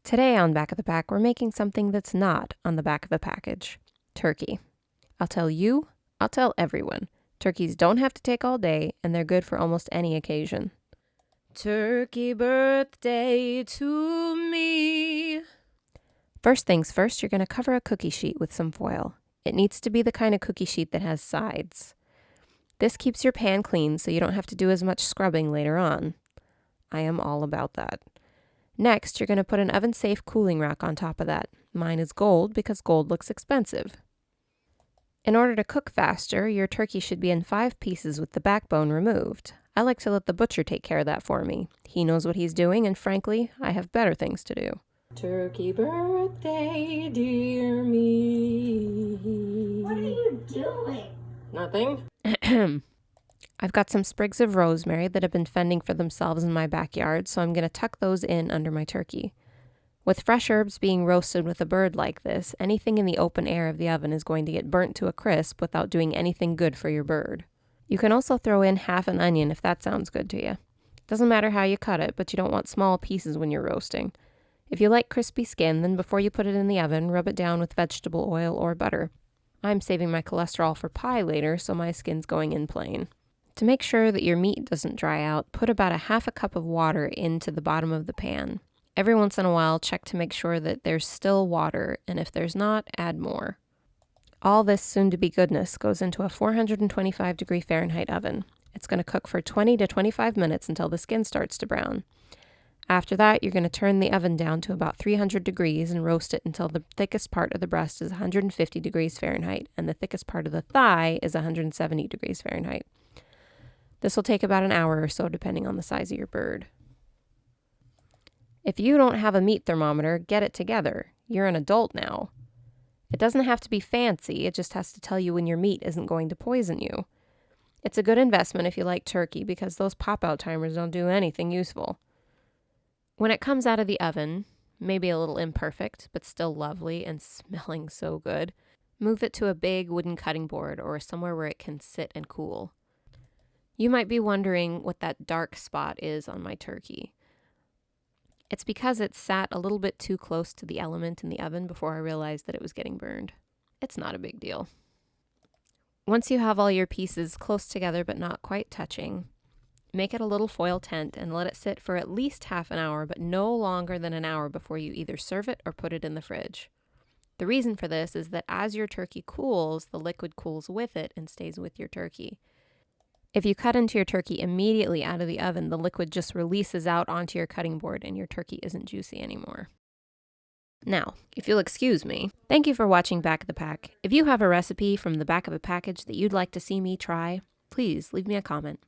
Today on Back of the Pack, we're making something that's not on the back of the package. Turkey. I'll tell you, I'll tell everyone. Turkeys don't have to take all day, and they're good for almost any occasion. Turkey birthday to me. First things first, you're going to cover a cookie sheet with some foil. It needs to be the kind of cookie sheet that has sides. This keeps your pan clean so you don't have to do as much scrubbing later on. I am all about that. Next, you're going to put an oven-safe cooling rack on top of that. Mine is gold because gold looks expensive. In order to cook faster, your turkey should be in 5 pieces with the backbone removed. I like to let the butcher take care of that for me. He knows what he's doing, and frankly, I have better things to do. Turkey birthday, dear me. What are you doing? Nothing. I've got some sprigs of rosemary that have been fending for themselves in my backyard, so I'm going to tuck those in under my turkey. With fresh herbs being roasted with a bird like this, anything in the open air of the oven is going to get burnt to a crisp without doing anything good for your bird. You can also throw in half an onion if that sounds good to you. Doesn't matter how you cut it, but you don't want small pieces when you're roasting. If you like crispy skin, then before you put it in the oven, rub it down with vegetable oil or butter. I'm saving my cholesterol for pie later, so my skin's going in plain. To make sure that your meat doesn't dry out, put about a half a cup of water into the bottom of the pan. Every once in a while, check to make sure that there's still water, and if there's not, add more. All this soon-to-be goodness goes into a 425-degree Fahrenheit oven. It's going to cook for 20 to 25 minutes until the skin starts to brown. After that, you're going to turn the oven down to about 300 degrees and roast it until the thickest part of the breast is 150 degrees Fahrenheit, and the thickest part of the thigh is 170 degrees Fahrenheit. This will take about an hour or so depending on the size of your bird. If you don't have a meat thermometer, get it together. You're an adult now. It doesn't have to be fancy, it just has to tell you when your meat isn't going to poison you. It's a good investment if you like turkey because those pop-out timers don't do anything useful. When it comes out of the oven, maybe a little imperfect, but still lovely and smelling so good, move it to a big wooden cutting board or somewhere where it can sit and cool. You might be wondering what that dark spot is on my turkey. It's because it sat a little bit too close to the element in the oven before I realized that it was getting burned. It's not a big deal. Once you have all your pieces close together but not quite touching, make it a little foil tent and let it sit for at least half an hour, but no longer than an hour before you either serve it or put it in the fridge. The reason for this is that as your turkey cools, the liquid cools with it and stays with your turkey. If you cut into your turkey immediately out of the oven, the liquid just releases out onto your cutting board and your turkey isn't juicy anymore. Now, if you'll excuse me, thank you for watching Back of the Pack. If you have a recipe from the back of a package that you'd like to see me try, please leave me a comment.